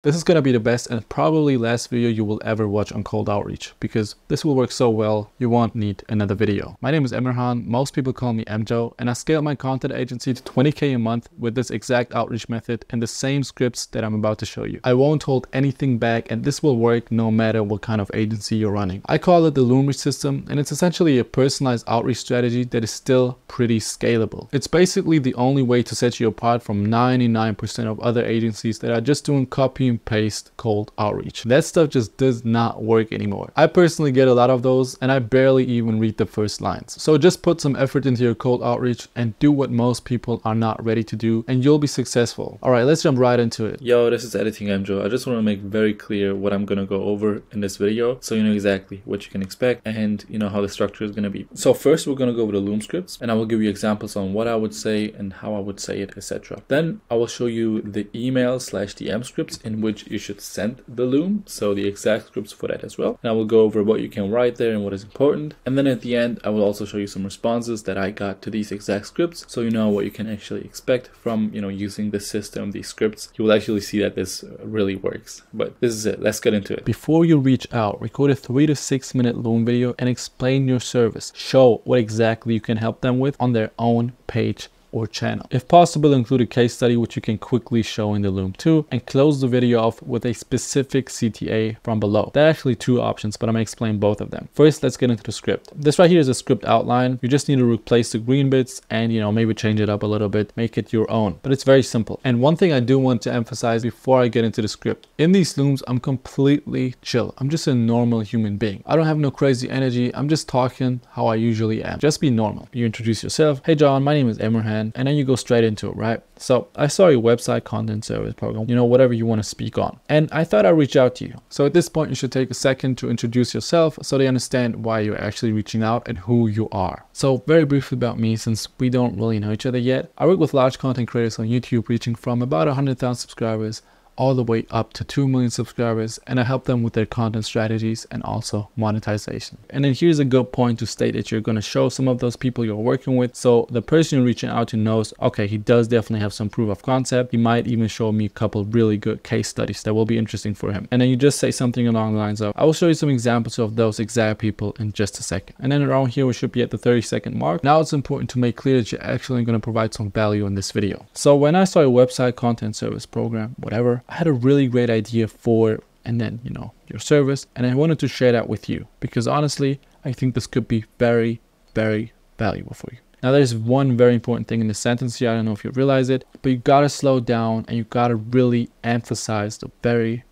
This is going to be the best and probably last video you will ever watch on cold outreach, because this will work so well you won't need another video. My name is Emirhan, most people call me Emjo, and I scaled my content agency to 20k a month with this exact outreach method and the same scripts that I'm about to show you. I won't hold anything back, and this will work no matter what kind of agency you're running. I call it the Loom Reach system, and it's essentially a personalized outreach strategy that is still pretty scalable. It's basically the only way to set you apart from 99% of other agencies that are just doing copy and paste cold outreach. That stuff just does not work anymore. I personally get a lot of those, and I barely even read the first lines. So just put some effort into your cold outreach and do what most people are not ready to do, and you'll be successful. All right, let's jump right into it. Yo, this is Editing Emjo. I just want to make very clear what I'm gonna go over in this video, so you know exactly what you can expect and you know how the structure is gonna be. So first we're gonna go over the Loom scripts, and I will give you examples on what I would say and how I would say it, etc. Then I will show you the email/DM scripts in which you should send the Loom, so the exact scripts for that as well. And I will go over what you can write there and what is important. And then at the end, I will also show you some responses that I got to these exact scripts, so you know what you can actually expect from, you know, using the system, these scripts. You will actually see that this really works. But this is it. Let's get into it. Before you reach out, record a 3 to 6 minute Loom video and explain your service. Show what exactly you can help them with on their own page or channel. If possible, include a case study which you can quickly show in the Loom too, and close the video off with a specific CTA from below. There are actually two options, but I'm gonna explain both of them. First, let's get into the script. This right here is a script outline. You just need to replace the green bits and, you know, maybe change it up a little bit, make it your own, but it's very simple. And one thing I do want to emphasize before I get into the script, in these Looms, I'm completely chill. I'm just a normal human being. I don't have no crazy energy. I'm just talking how I usually am. Just be normal. You introduce yourself. Hey John, my name is Emirhan. And then you go straight into it, right? So I saw your website, content, service, program, you know, whatever you want to speak on. And I thought I'd reach out to you. So at this point, you should take a second to introduce yourself so they understand why you're actually reaching out and who you are. So very briefly about me, since we don't really know each other yet. I work with large content creators on YouTube, reaching from about 100,000 subscribers all the way up to 2 million subscribers, and I help them with their content strategies and also monetization. And then here's a good point to state that you're going to show some of those people you're working with, so the person you're reaching out to knows, okay, he does definitely have some proof of concept. He might even show me a couple really good case studies that will be interesting for him. And then you just say something along the lines of, I will show you some examples of those exact people in just a second. And then around here we should be at the 30-second mark. Now it's important to make clear that you're actually going to provide some value in this video. So when I saw your website, content, service, program, whatever, I had a really great idea for, and then, you know, your service, and I wanted to share that with you because honestly, I think this could be very, very valuable for you. Now, there's one very important thing in the sentence here. I don't know if you realize it, but you gotta slow down and you gotta really emphasize the very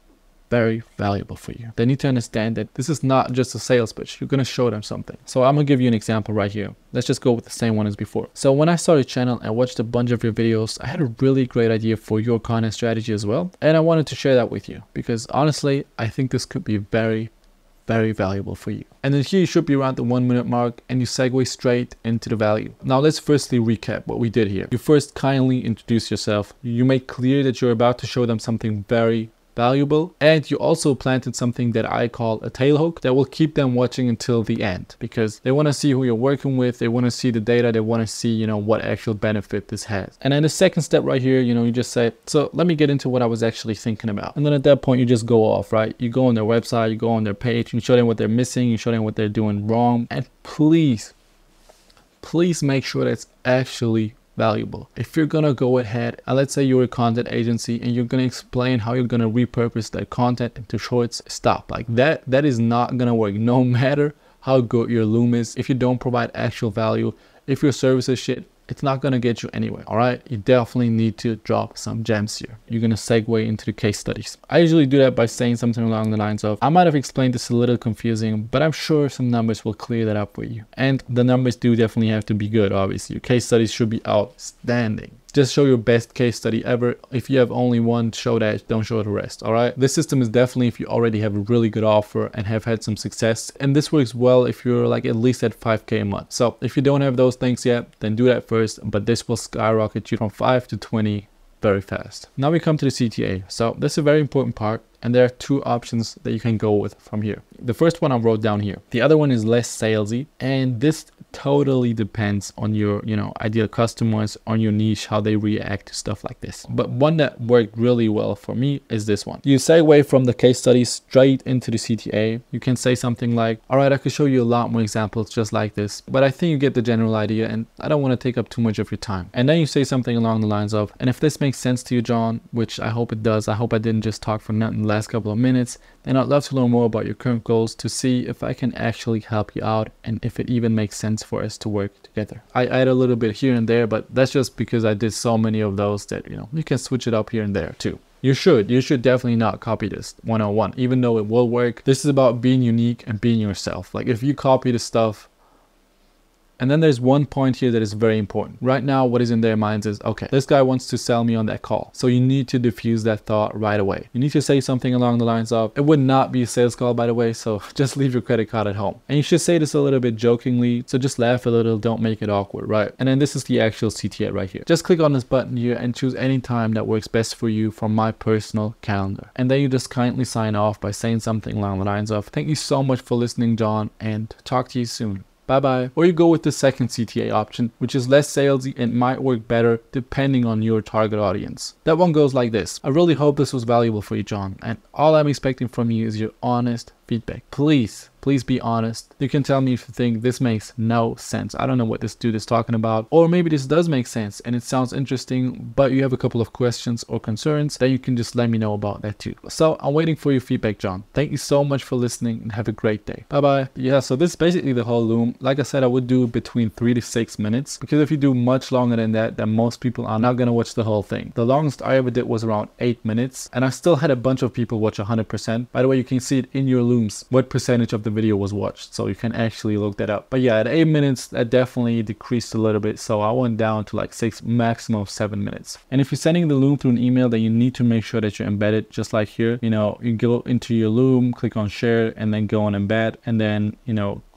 valuable for you. They need to understand that this is not just a sales pitch. You're going to show them something. So I'm going to give you an example right here. Let's just go with the same one as before. So when I started your channel and watched a bunch of your videos, I had a really great idea for your content strategy as well. And I wanted to share that with you because honestly, I think this could be very valuable for you. And then here you should be around the 1 minute mark and you segue straight into the value. Now let's firstly recap what we did here. You first kindly introduce yourself. You make clear that you're about to show them something very valuable, and you also planted something that I call a tail hook that will keep them watching until the end because they want to see who you're working with, they want to see the data, they want to see, you know, what actual benefit this has. And then the second step right here, you know, you just say, so let me get into what I was actually thinking about. And then at that point you just go off, right? You go on their website, you go on their page, you show them what they're missing, you show them what they're doing wrong, and please make sure that's actually valuable. If you're gonna go ahead and let's say you're a content agency and you're gonna explain how you're gonna repurpose that content into shorts, stop. Like that is not gonna work. No matter how good your Loom is, if you don't provide actual value, if your service is shit, it's not going to get you anywhere. All right, you definitely need to drop some gems here. You're going to segue into the case studies. I usually do that by saying something along the lines of, I might have explained this a little confusing, but I'm sure some numbers will clear that up for you. And the numbers do definitely have to be good. Obviously your case studies should be outstanding. Just show your best case study ever. If you have only one, show that, don't show the rest. All right, this system is definitely if you already have a really good offer and have had some success, and this works well if you're like at least at 5k a month. So if you don't have those things yet, then do that first, but this will skyrocket you from 5 to 20 very fast. Now we come to the CTA. So that's a very important part. And there are two options that you can go with from here. The first one I wrote down here. The other one is less salesy, and this totally depends on your, ideal customers, on your niche, how they react to stuff like this. But one that worked really well for me is this one. You segue from the case study straight into the CTA. You can say something like, all right, I could show you a lot more examples just like this, but I think you get the general idea and I don't want to take up too much of your time. And then you say something along the lines of, and if this makes sense to you, John, which I hope it does, I hope I didn't just talk for nothing the last couple of minutes, then I'd love to learn more about your current goals to see if I can actually help you out and if it even makes sense for us to work together. I add a little bit here and there, but that's just because I did so many of those that, you can switch it up here and there too. You should definitely not copy this 101, even though it will work. This is about being unique and being yourself. Like if you copy the stuff. And then there's one point here that is very important. Right now, what is in their minds is, okay, this guy wants to sell me on that call. So you need to diffuse that thought right away. You need to say something along the lines of, it would not be a sales call, by the way, so just leave your credit card at home. And you should say this a little bit jokingly, so just laugh a little, don't make it awkward, right? And then this is the actual CTA right here. Just click on this button here and choose any time that works best for you from my personal calendar. And then you just kindly sign off by saying something along the lines of, thank you so much for listening, John, and talk to you soon. Bye-bye. Or you go with the second CTA option, which is less salesy and might work better depending on your target audience. That one goes like this. I really hope this was valuable for you, John, and all I'm expecting from you is your honest feedback. Please be honest. You can tell me if you think this makes no sense. I don't know what this dude is talking about. Or maybe this does make sense and it sounds interesting, but you have a couple of questions or concerns, then you can just let me know about that too. So I'm waiting for your feedback, John. Thank you so much for listening and have a great day. Bye-bye. Yeah, so this is basically the whole loom. Like I said, I would do between 3 to 6 minutes, because if you do much longer than that, then most people are not going to watch the whole thing. The longest I ever did was around 8 minutes, and I still had a bunch of people watch 100%. By the way, you can see it in your looms what percentage of the video was watched, so you can actually look that up. But yeah, at 8 minutes that definitely decreased a little bit, so I went down to like 6, maximum of 7 minutes. And if you're sending the loom through an email, then you need to make sure that you're embedded, just like here. You go into your loom, click on share, and then go on embed, and then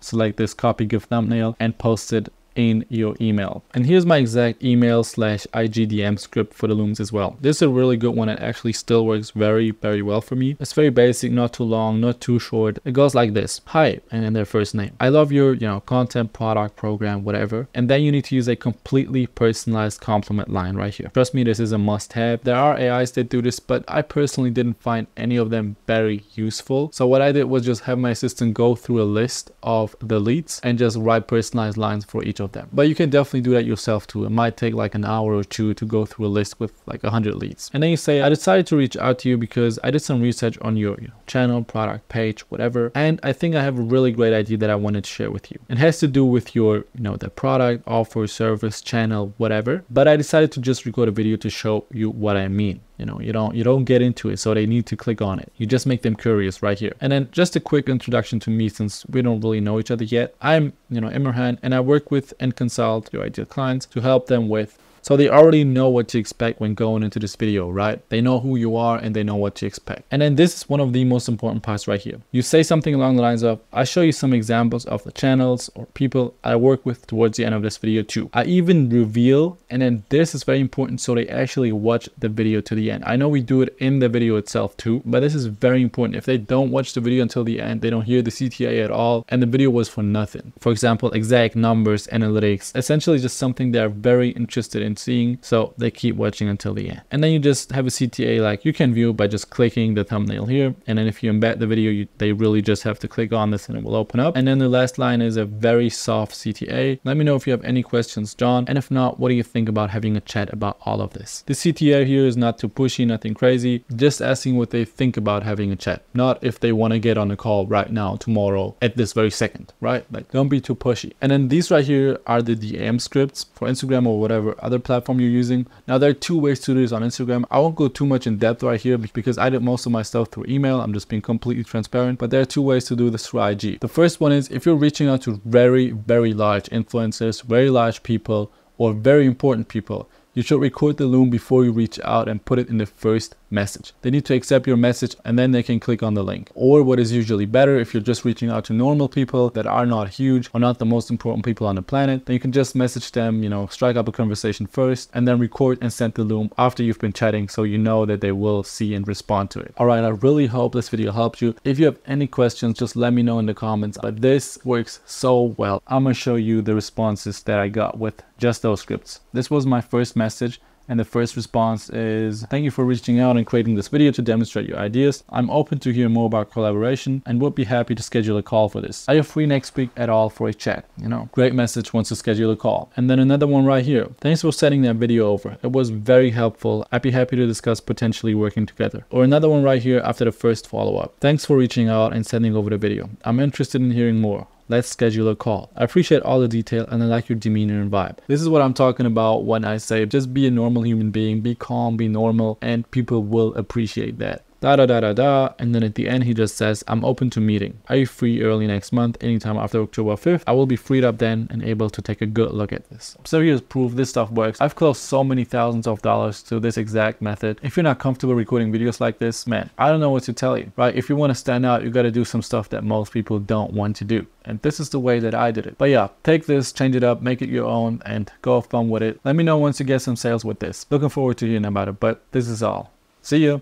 select this copy GIF thumbnail and post it in your email. And here's my exact email / IGDM script for the looms as well. This is a really good one that actually still works very well for me. It's very basic, not too long, not too short. It goes like this: hi, and then their first name. I love your content, product, program, whatever. And then you need to use a completely personalized compliment line right here. Trust me, this is a must-have. There are AIs that do this, but I personally didn't find any of them very useful. So what I did was just have my assistant go through a list of the leads and just write personalized lines for each of them. But you can definitely do that yourself too. It might take like an hour or two to go through a list with like 100 leads. And then you say, I decided to reach out to you because I did some research on your channel, product, page, whatever, and I think I have a really great idea that I wanted to share with you. It has to do with your the product, offer, service, channel, whatever, but I decided to just record a video to show you what I mean. You don't get into it, so they need to click on it. You just make them curious right here. And then just a quick introduction to me, since we don't really know each other yet. I'm Imran, and I work with and consult your ideal clients to help them with. So they already know what to expect when going into this video, right? They know who you are and they know what to expect. And then this is one of the most important parts right here. You say something along the lines of, I show you some examples of the channels or people I work with towards the end of this video too. I even reveal, and then this is very important, so they actually watch the video to the end. I know we do it in the video itself too, but this is very important. If they don't watch the video until the end, they don't hear the CTA at all, and the video was for nothing. For example, exact numbers, analytics, essentially just something they're very interested in seeing, so they keep watching until the end. And then you just have a CTA like you can view by just clicking the thumbnail here, and then if you embed the video, they really just have to click on this and it will open up. And then the last line is a very soft CTA. Let me know if you have any questions, John, and if not, what do you think about having a chat about all of this? The CTA here is not too pushy, nothing crazy, just asking what they think about having a chat, not if they want to get on a call right now, tomorrow, at this very second, right? Like, don't be too pushy. And then these right here are the DM scripts for Instagram or whatever other platform you're using. Now there are two ways to do this on Instagram. I won't go too much in depth right here because I did most of my stuff through email. I'm just being completely transparent, but there are two ways to do this through IG. The first one is if you're reaching out to very large influencers, very large people, or very important people, You should record the Loom before you reach out and put it in the first message. They need to accept your message and then they can click on the link. Or what is usually better, if you're just reaching out to normal people that are not huge or not the most important people on the planet, then you can just message them, strike up a conversation first and then record and send the Loom after you've been chatting, so you know that they will see and respond to it. All right, I really hope this video helped you. If you have any questions, just let me know in the comments. But this works so well. I'm gonna show you the responses that I got with just those scripts. This was my first message. And the first response is, thank you for reaching out and creating this video to demonstrate your ideas. I'm open to hear more about collaboration and would be happy to schedule a call for this. Are you free next week at all for a chat? Great message, wants to schedule a call. And then another one right here. Thanks for sending that video over. It was very helpful. I'd be happy to discuss potentially working together. Or another one right here after the first follow-up. Thanks for reaching out and sending over the video. I'm interested in hearing more. Let's schedule a call. I appreciate all the detail and I like your demeanor and vibe. This is what I'm talking about when I say just be a normal human being, be calm, be normal, and people will appreciate that. And then at the end he just says, I'm open to meeting. Are you free early next month, anytime after October 5th? I will be freed up then and able to take a good look at this. So here's proof this stuff works. I've closed so many thousands of dollars to this exact method. If you're not comfortable recording videos like this, man, I don't know what to tell you, right? If you want to stand out, you got to do some stuff that most people don't want to do. And this is the way that I did it. But yeah, take this, change it up, make it your own, and go have fun with it. Let me know once you get some sales with this. Looking forward to hearing about it, but this is all. See ya.